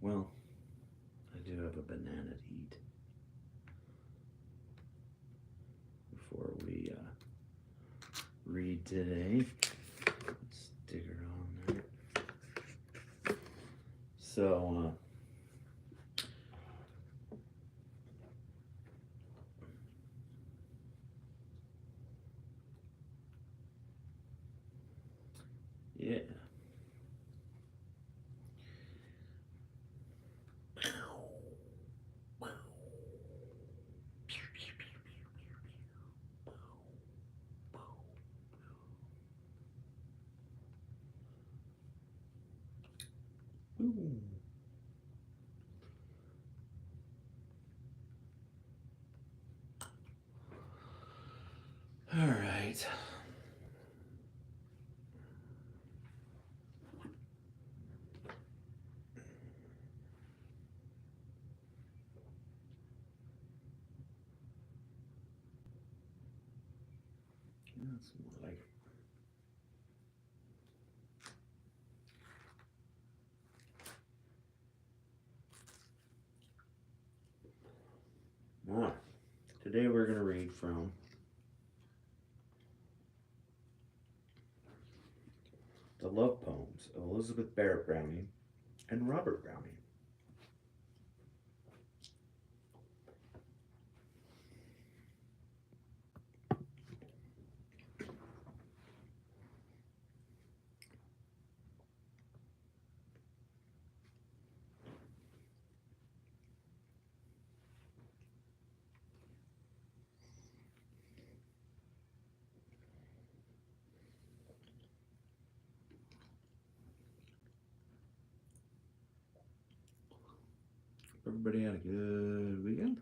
Well, I do have a banana to eat before we read today. Let's stick her on there. So, yeah. Ooh. All right. That's more like. All right. Today we're going to read from The Love Poems of Elizabeth Barrett Browning and Robert Browning. Everybody had a good weekend?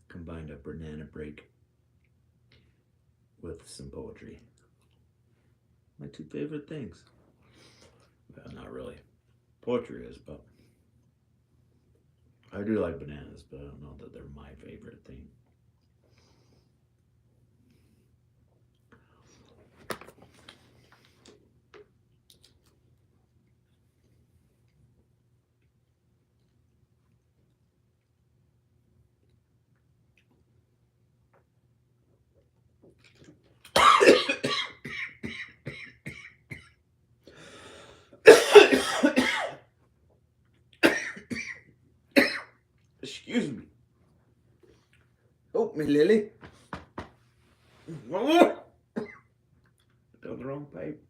Combined a banana break with some poetry. My two favorite things. Well, not really. Poetry is, but I do like bananas, but I don't know that they're my favorite thing. Excuse me. Help me, Lily. Down the wrong pipe.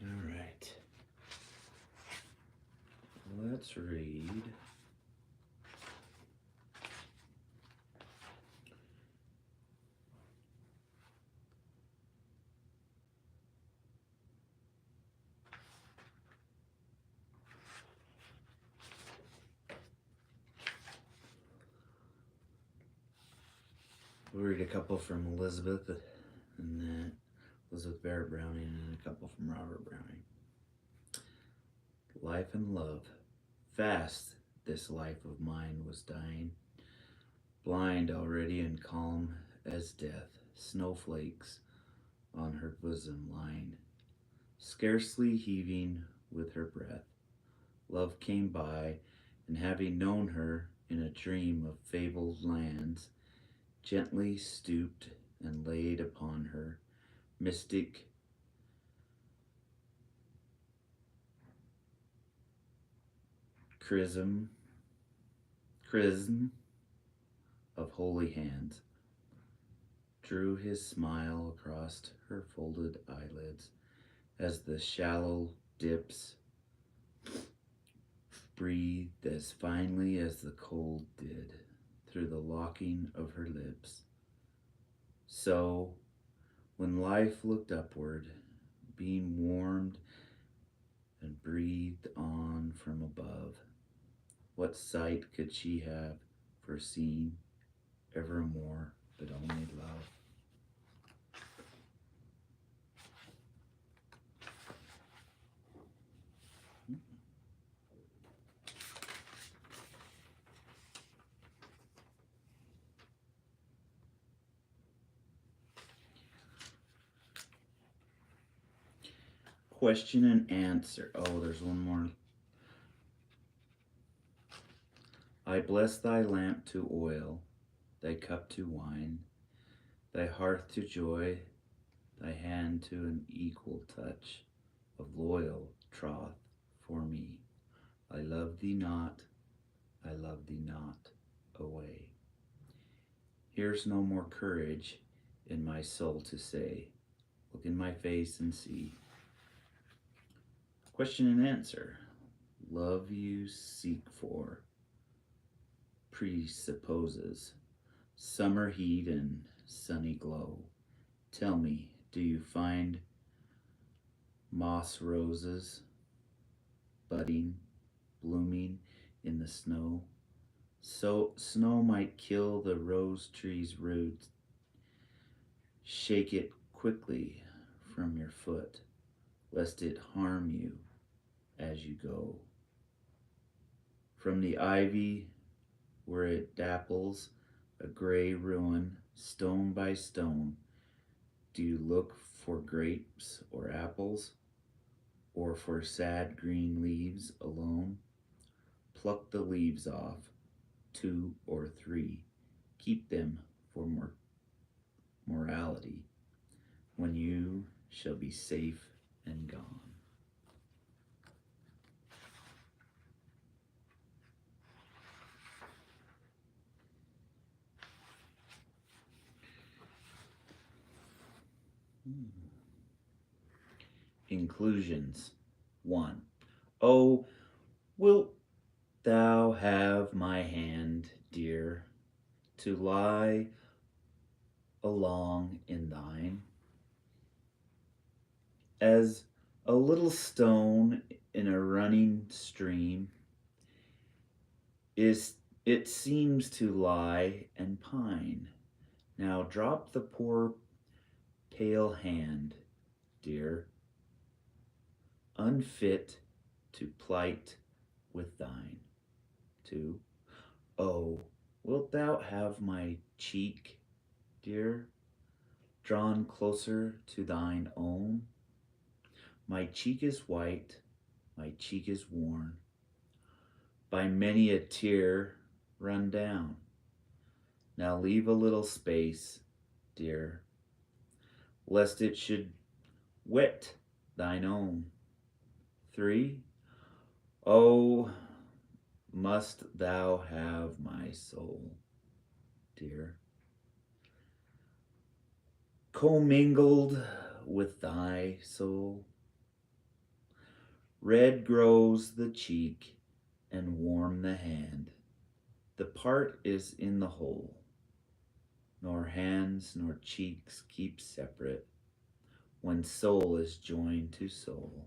All right. Let's read. We'll read a couple from Elizabeth, and then Elizabeth Barrett Browning, and a couple from Robert Browning. Life and love. Fast this life of mine was dying, blind already and calm as death, snowflakes on her bosom lying, Scarcely heaving with her breath, love came by, and having known her in a dream of fabled lands, gently stooped and laid upon her mystic chrism, chrism of holy hands, drew his smile across her folded eyelids as the shallow dips breathed as finely as the cold did through the locking of her lips. So, when life looked upward, being warmed and breathed on from above, what sight could she have foreseen evermore but only love? Question and answer. Oh, there's one more. I bless thy lamp to oil, thy cup to wine, thy hearth to joy, thy hand to an equal touch of loyal troth for me. I love thee not, I love thee not away. Here's no more courage in my soul to say, look in my face and see. Question and answer. Love you seek for presupposes summer heat and sunny glow. Tell me, do you find moss roses budding, blooming in the snow? So snow might kill the rose tree's roots. Shake it quickly from your foot, lest it harm you as you go. From the ivy where it dapples a gray ruin, stone by stone, do you look for grapes or apples, or for sad green leaves alone? Pluck the leaves off, 2 or 3, keep them for morality, when you shall be safe and gone. Inclusions. 1. Oh, wilt thou have my hand, dear, to lie along in thine, as a little stone in a running stream is it seems to lie and pine. Now drop the poor pale hand, dear, unfit to plight with thine. 2. Oh, wilt thou have my cheek, dear, drawn closer to thine own? My cheek is white, my cheek is worn by many a tear run down. Now leave a little space, dear, lest it should wet thine own. 3. Oh, must thou have my soul, dear, commingled with thy soul? Red grows the cheek and warm the hand. The part is in the whole, nor hands nor cheeks keep separate when soul is joined to soul.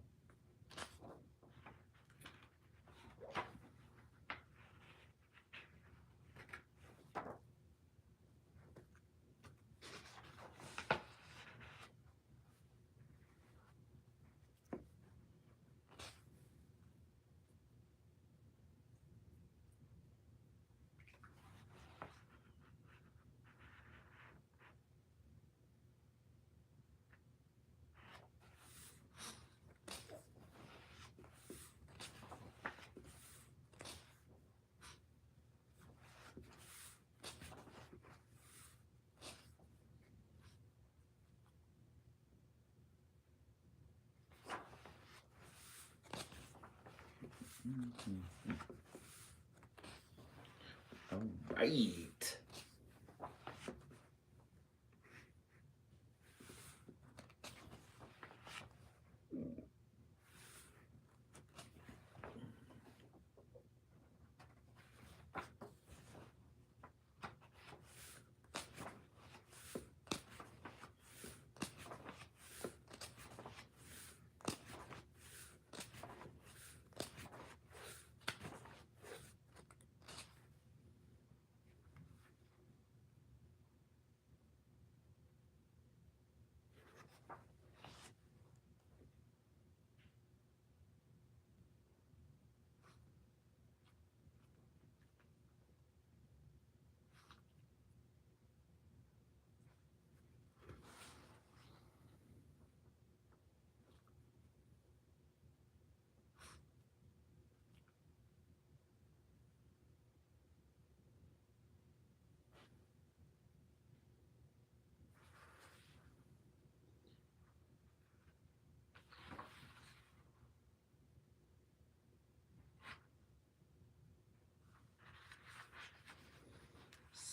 All right.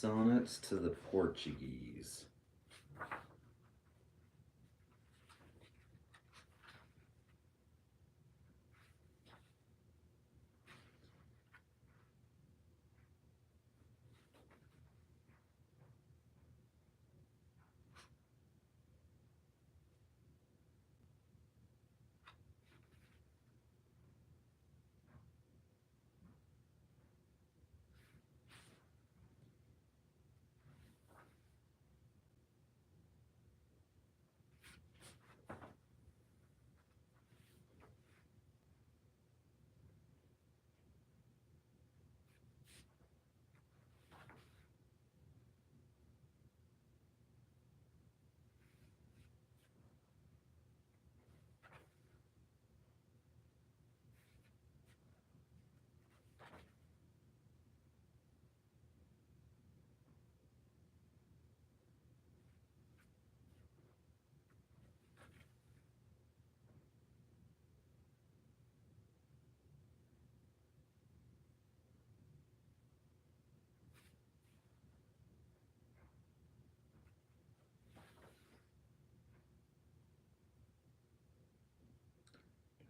Sonnets to the Portuguese.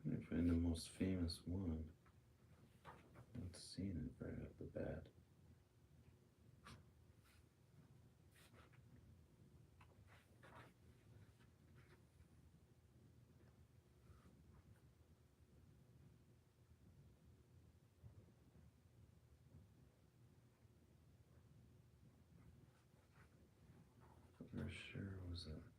Let me find the most famous one. Not seeing it right off the bat. For sure was a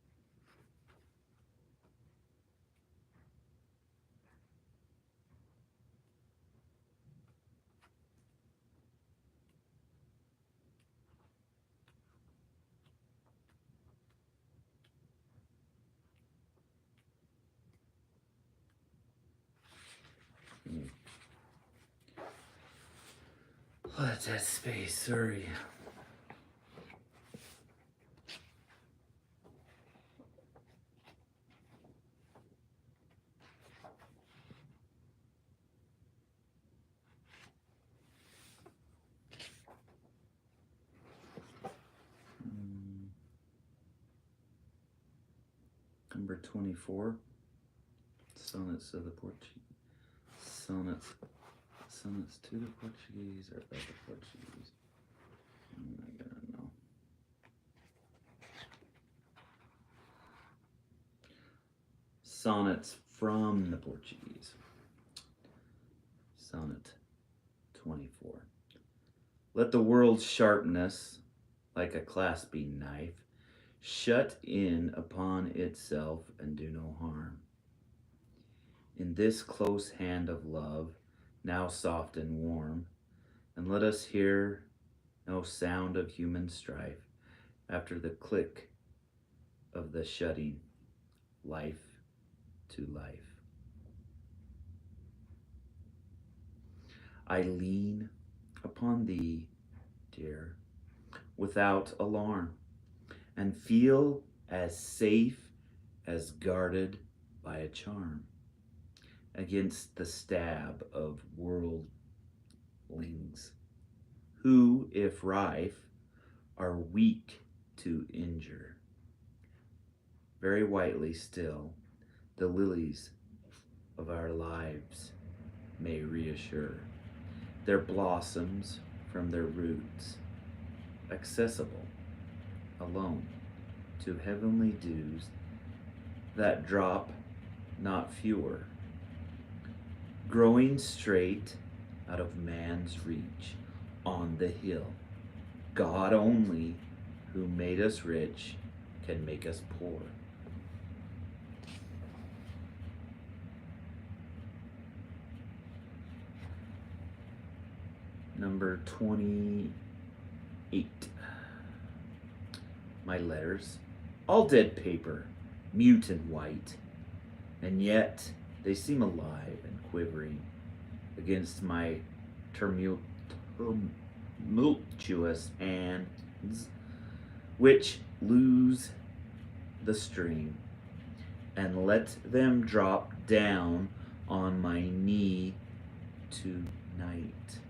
Let that space, sorry. Number 24. Sonnets to the Portuguese. Sonnets to the Portuguese or about the Portuguese? I'm not gonna know. Sonnets from the Portuguese. Sonnet 24. Let the world's sharpness, like a clasping knife, shut in upon itself and do no harm. In this close hand of love, now soft and warm, and let us hear no sound of human strife after the click of the shutting, life to life. I lean upon thee, dear, without alarm, and feel as safe as guarded by a charm. against the stab of worldlings, who, if rife, are weak to injure. Very whitely still, the lilies of our lives may reassure their blossoms from their roots, accessible alone to heavenly dews that drop not fewer, growing straight out of man's reach on the hill. God only, who made us rich, can make us poor. Number 28. My letters, all dead paper, mute and white, and yet they seem alive and quivering against my tumultuous hands, which lose the string and let them drop down on my knee tonight.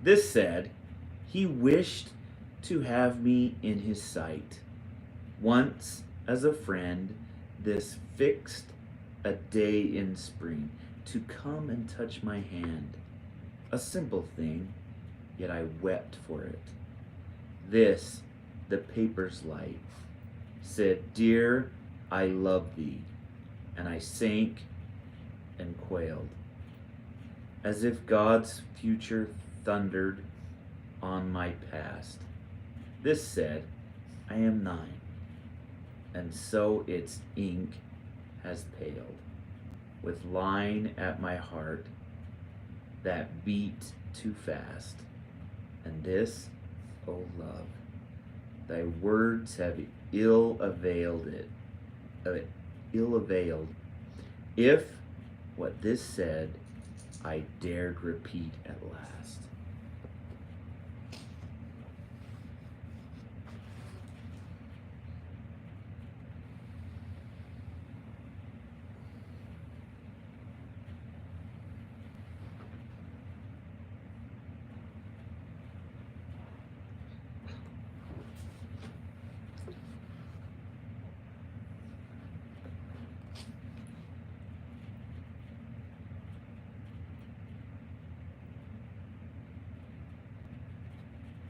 This said, he wished to have me in his sight. Once, as a friend, this fixed a day in spring to come and touch my hand. A simple thing, yet I wept for it. This, the paper's light, said, "Dear, I love thee," and I sank and quailed, as if God's future thundered on my past. This said, "I am thine," and so its ink has paled, with line at my heart that beat too fast. And this, O love, thy words have ill availed if what this said I dared repeat at last.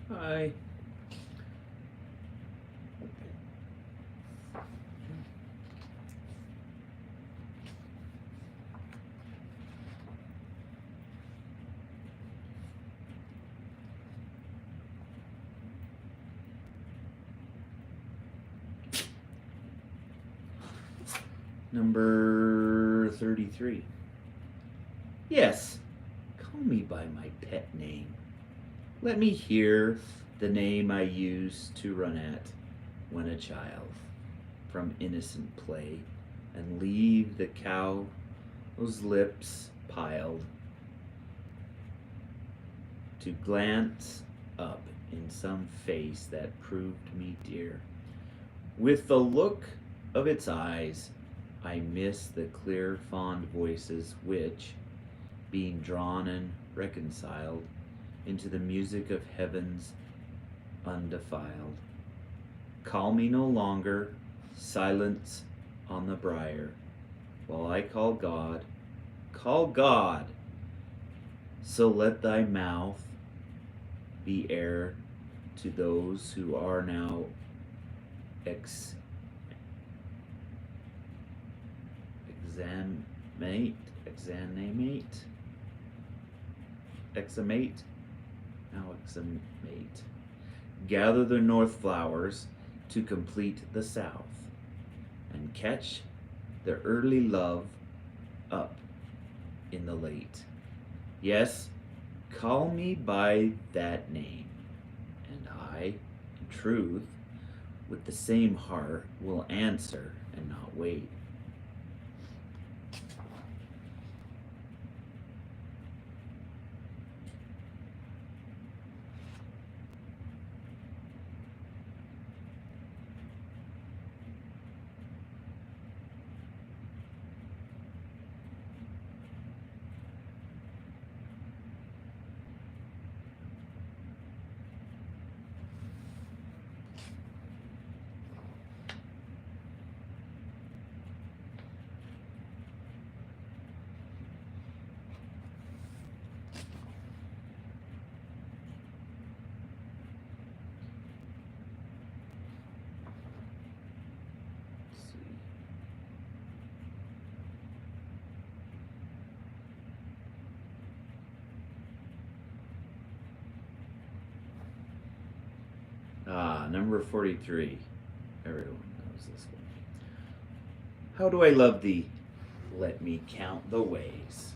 Hi. Number 33. Yes, call me by my pet name. Let me hear the name I used to run at when a child, from innocent play, and leave the cow's lips piled to glance up in some face that proved me dear. With the look of its eyes, I miss the clear, fond voices which, being drawn and reconciled into the music of heaven's undefiled, call me no longer, silence on the briar, while I call God, call God. So let thy mouth be air to those who are now examate. Gather the north flowers to complete the south, and catch the early love up in the late. Yes, call me by that name, and I, in truth, with the same heart, will answer and not wait. Number 43. Everyone knows this one. How do I love thee? Let me count the ways.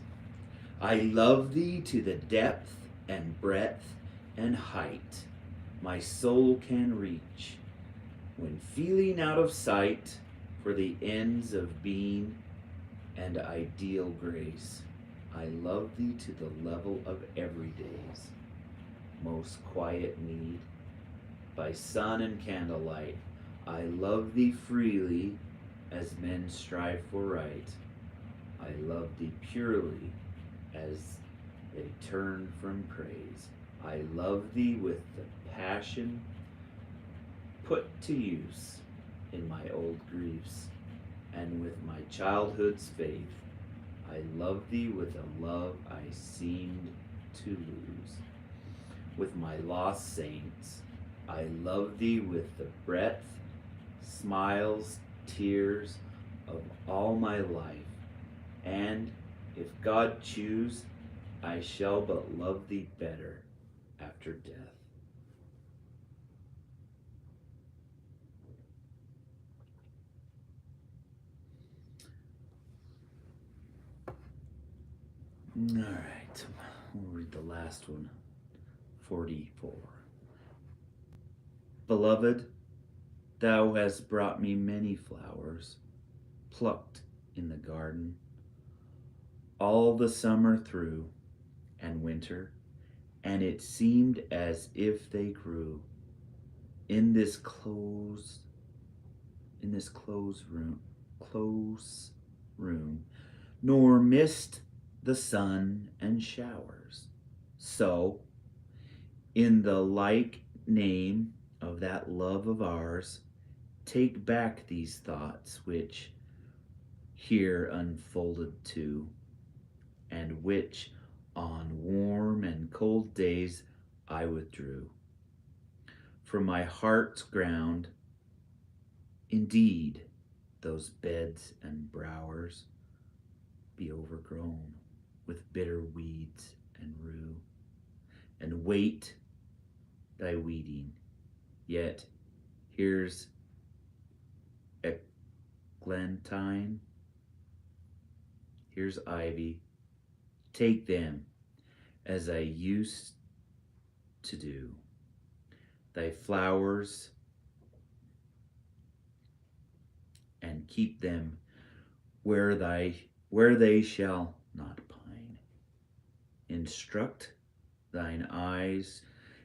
I love thee to the depth and breadth and height my soul can reach, when feeling out of sight for the ends of being and ideal grace. I love thee to the level of everyday's most quiet need. By sun and candlelight, I love thee freely as men strive for right. I love thee purely as they turn from praise. I love thee with the passion put to use in my old griefs, and with my childhood's faith. I love thee with a love I seemed to lose. With my lost saints, I love thee with the breadth, smiles, tears of all my life, and if God choose, I shall but love thee better after death. All right, we'll read the last one. 44. Beloved, thou hast brought me many flowers, plucked in the garden, all the summer through and winter, and it seemed as if they grew in this close room, nor missed the sun and showers. So, in the like name of that love of ours, take back these thoughts which here unfolded to, and which on warm and cold days I withdrew from my heart's ground. Indeed, those beds and bowers be overgrown with bitter weeds and rue, and wait thy weeding. Yet here's eglantine, here's ivy. Take them as I used to do. Thy flowers, and keep them where they shall not pine. Instruct thine eyes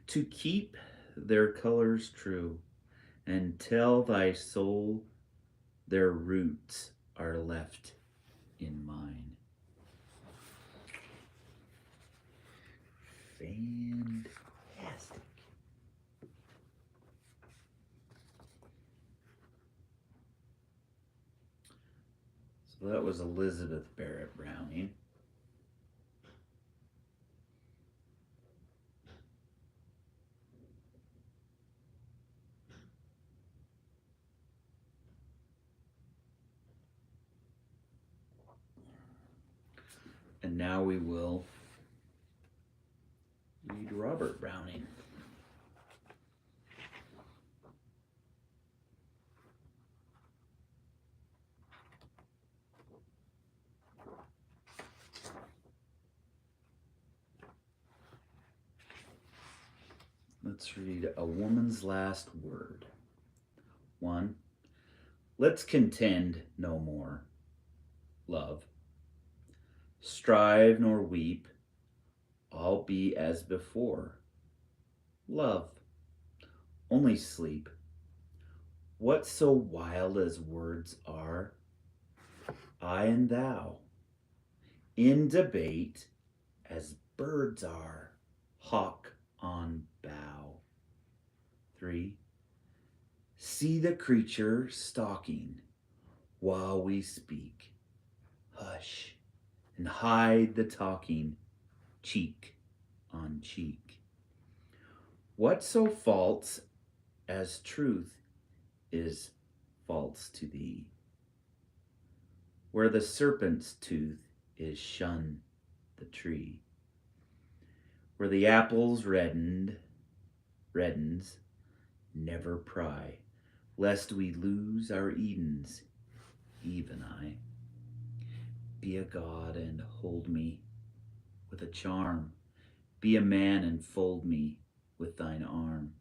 to keep their colors true, and tell thy soul their roots are left in mine. Fantastic. So that was Elizabeth Barrett Browning. And now we will read Robert Browning. Let's read A Woman's Last Word. 1. Let's contend no more. Love. Strive nor weep, all be as before. Love. Only sleep. What so wild as words are? I and thou. In debate as birds are, hawk on bough. 3. See the creature stalking while we speak. Hush, and hide the talking, cheek on cheek. What so false as truth is false to thee? Where the serpent's tooth is, shun the tree. Where the apple's reddens, Never pry, lest we lose our Edens, Eve and I. Be a god and hold me with a charm. Be a man and fold me with thine arm.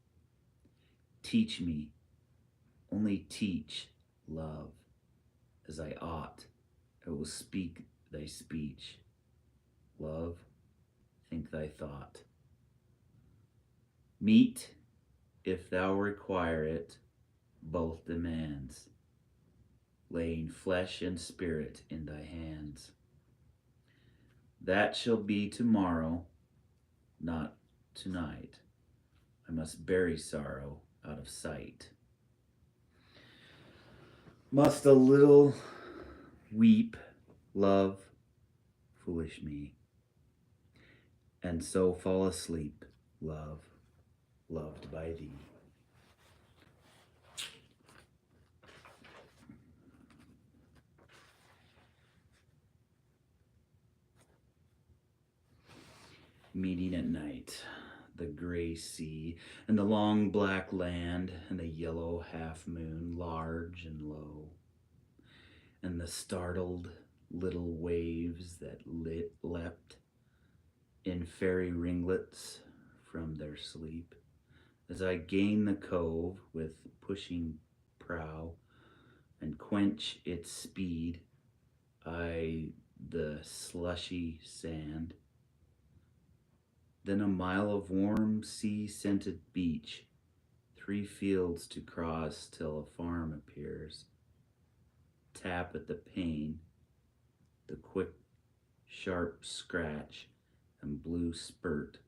Teach me, only teach love, as I ought. I will speak thy speech. Love, think thy thought. Meet, if thou require it, both demands, laying flesh and spirit in thy hands. That shall be tomorrow, not tonight. I must bury sorrow out of sight. Must a little weep, love, foolish me, and so fall asleep, love, loved by thee. Meeting at night, the gray sea, and the long black land, and the yellow half moon, large and low, and the startled little waves that leapt in fairy ringlets from their sleep. As I gain the cove with pushing prow and quench its speed, I the slushy sand. Then a mile of warm sea-scented beach, 3 fields to cross till a farm appears. Tap at the pane, the quick, sharp scratch and blue spurt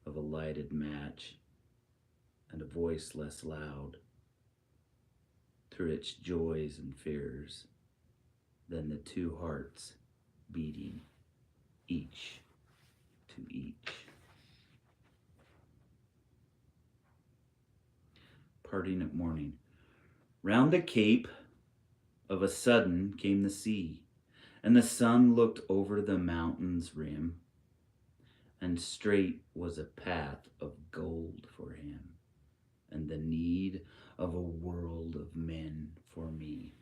of a lighted match, and a voice less loud, through its joys and fears, than the 2 hearts beating, each to each. Parting at morning. Round the cape of a sudden came the sea, and the sun looked over the mountain's rim, and straight was a path of gold for him, and the need of a world of men for me.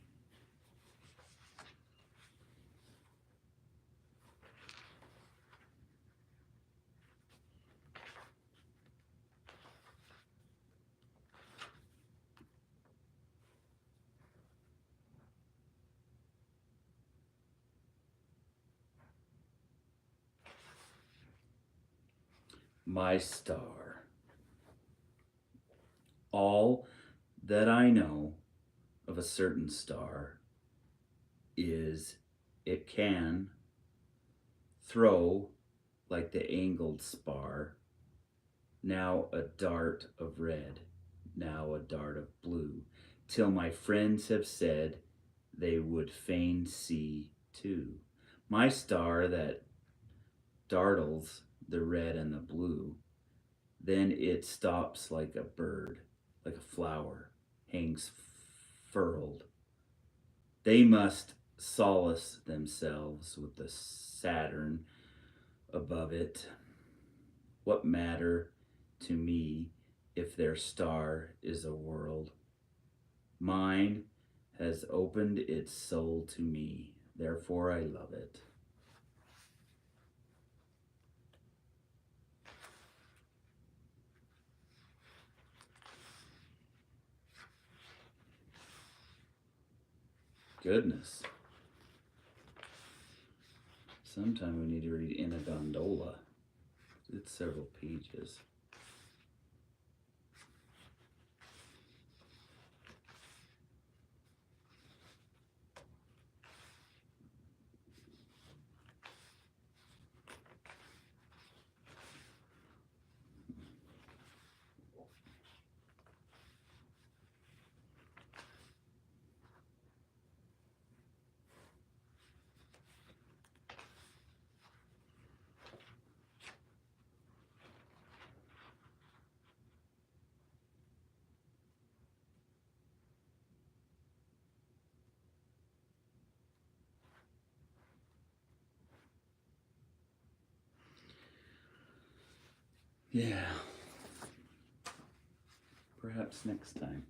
My star. All that I know of a certain star is it can throw like the angled spar, now a dart of red, now a dart of blue, till my friends have said they would fain see too. My star that dartles the red and the blue, then it stops like a bird, like a flower, hangs furled. They must solace themselves with the Saturn above it. What matter to me if their star is a world? Mine has opened its soul to me, therefore I love it. Goodness. Sometime we need to read In a Gondola. It's several pages. Yeah. perhaps next time.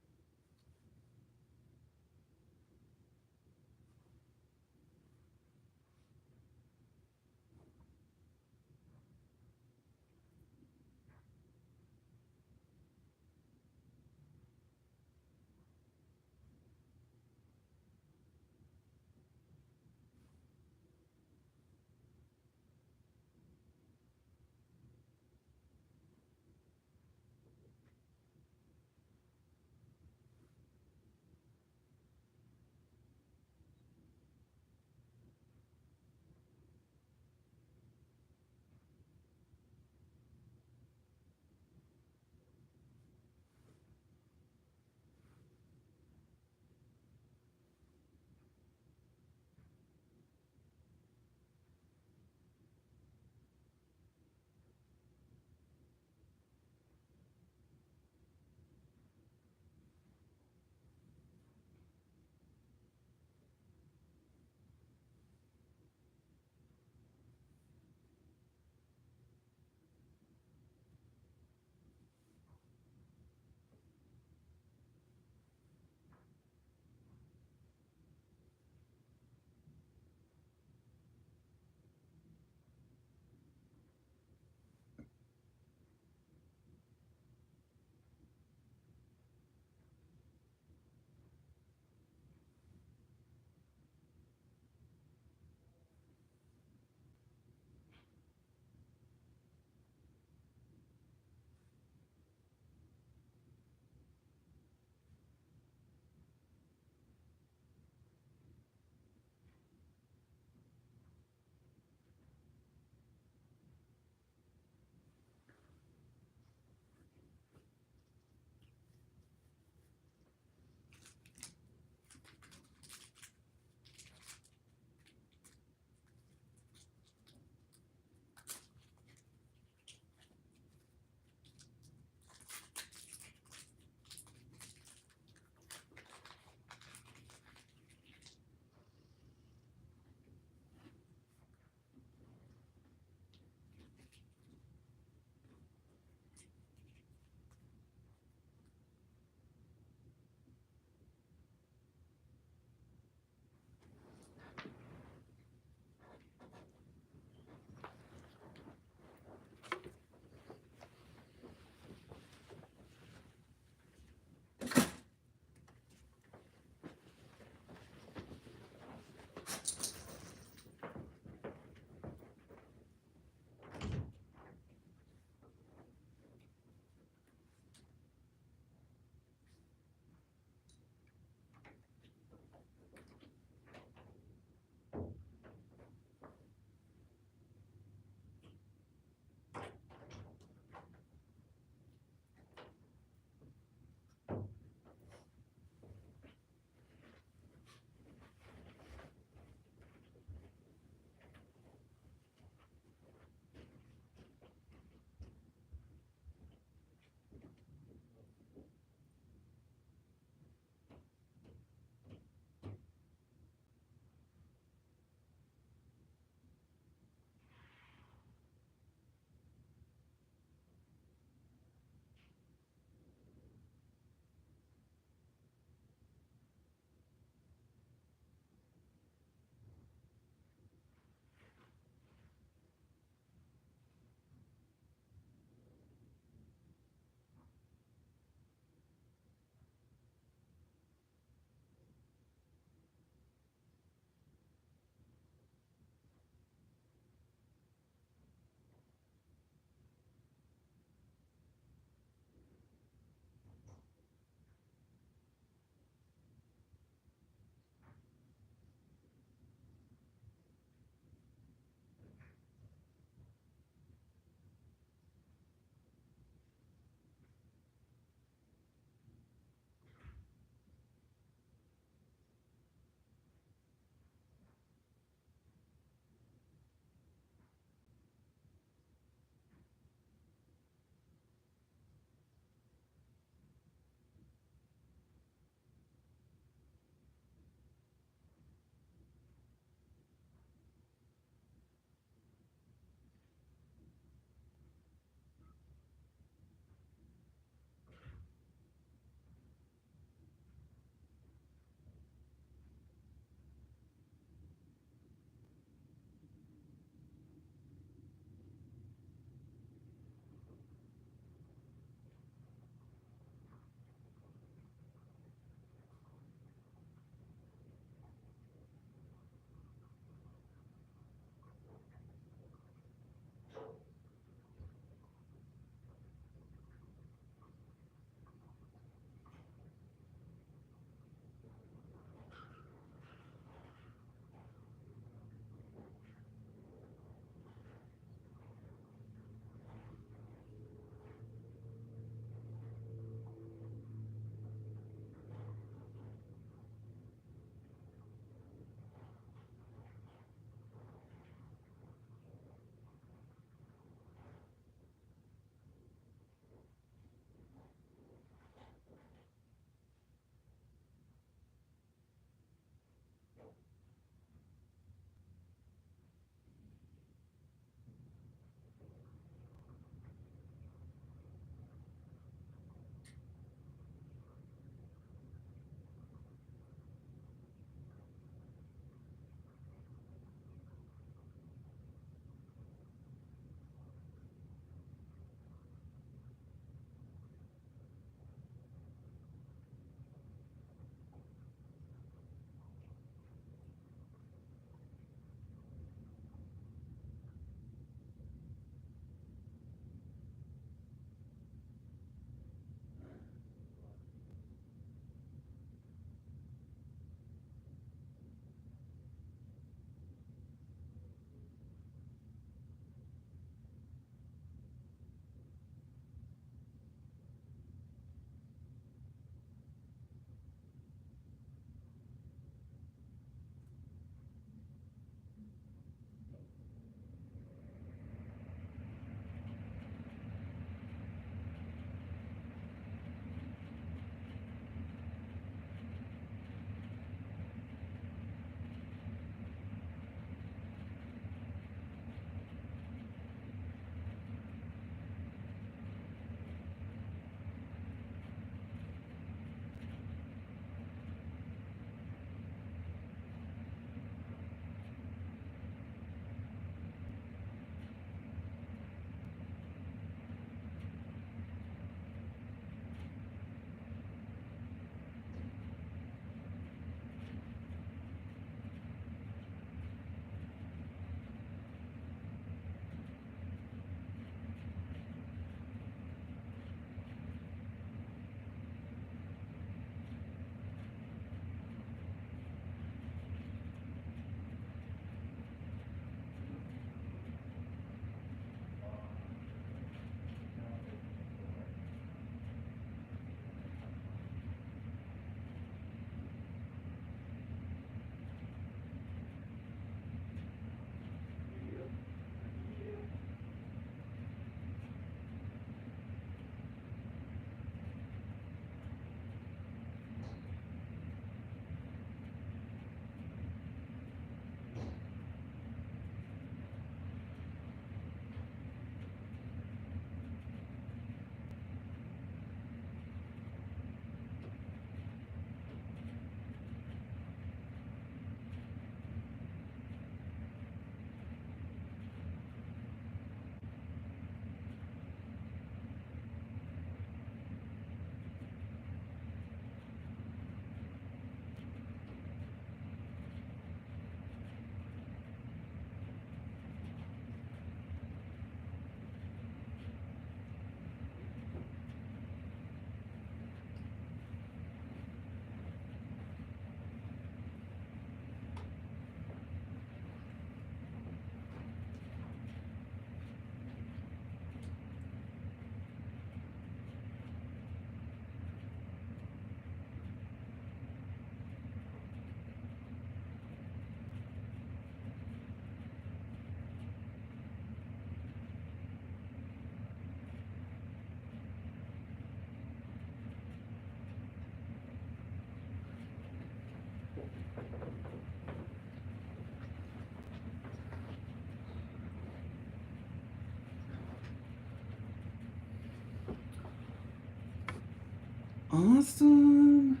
Awesome.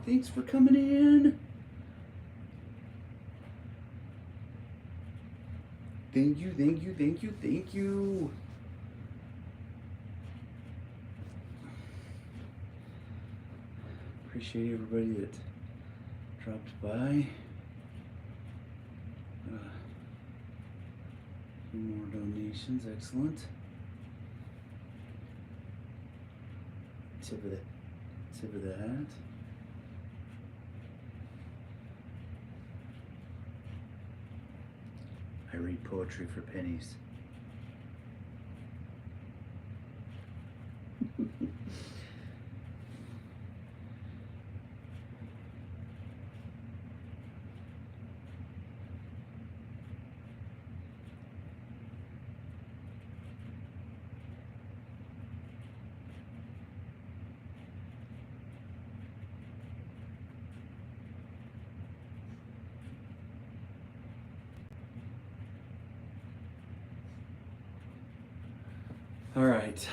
Thanks for coming in. Thank you, thank you, thank you, thank you. Appreciate everybody that dropped by. A few more donations, excellent. Tip of the hat. I read poetry for pennies. All right.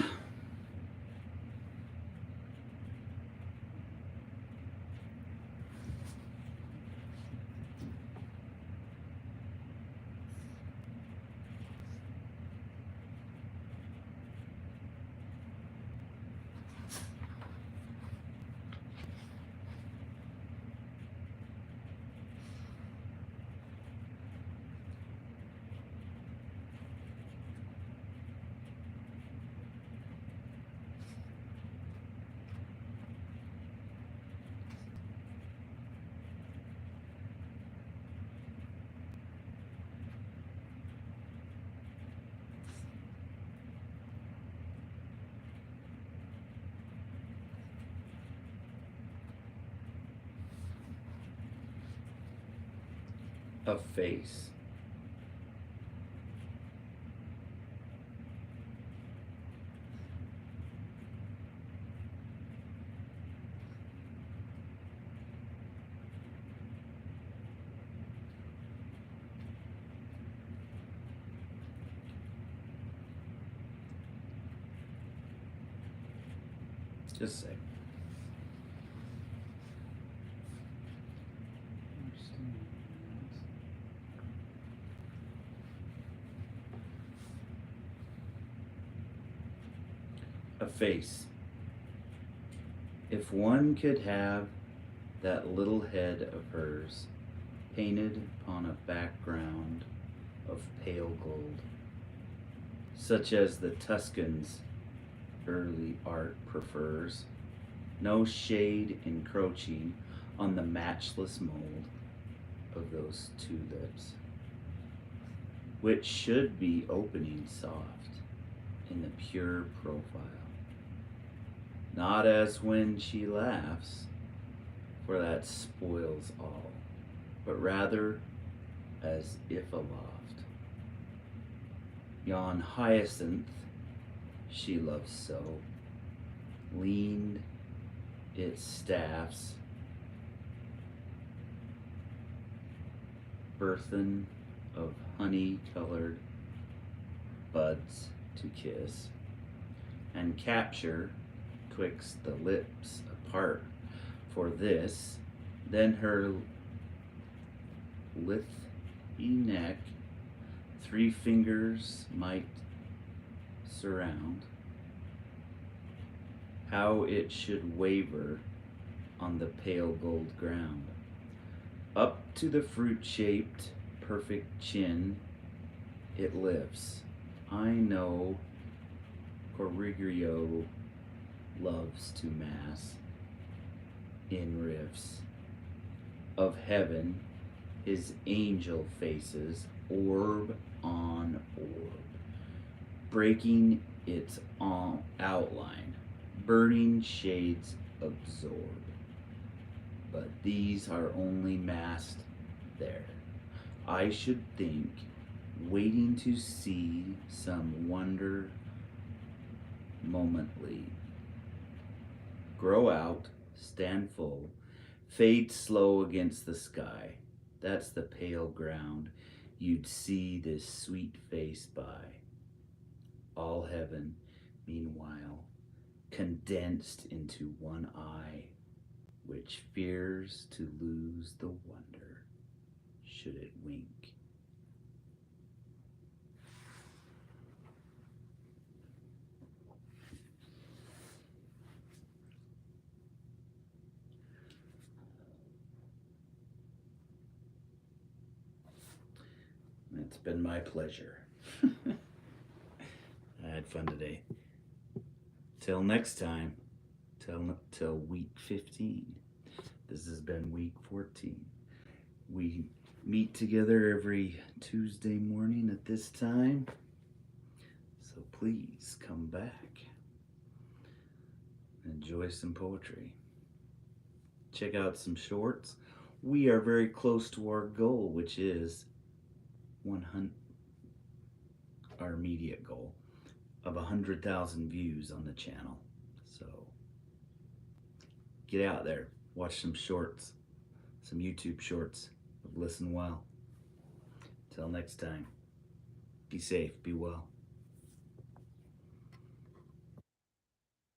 A face. Just say. A face. If one could have that little head of hers painted upon a background of pale gold, such as the Tuscan's early art prefers, no shade encroaching on the matchless mold of those two lips, which should be opening soft in the pure profile, not as when she laughs, for that spoils all, but rather as if aloft. Yon hyacinth she loves so, leaned its staffs, burthen of honey-colored buds to kiss, and capture twixt the lips apart for this, then her lithe neck 3 fingers might surround, how it should waver on the pale gold ground. Up to the fruit-shaped perfect chin it lifts. I know Corriggio loves to mass in riffs of heaven his angel faces orb on orb, breaking its outline, burning shades absorb. But these are only masked there, I should think, waiting to see some wonder momently grow out, stand full, fade slow against the sky. That's the pale ground you'd see this sweet face by. All heaven, meanwhile, condensed into one eye, which fears to lose the wonder should it wink. It's been my pleasure. I had fun today. Till next time, till week 15. This has been week 14. We meet together every Tuesday morning at this time. So please come back. Enjoy some poetry. Check out some shorts. We are very close to our goal, which is 100, our immediate goal of 100,000 views on the channel. So get out there, watch some shorts, some YouTube shorts of Listen Well. Till next time, be safe, be well.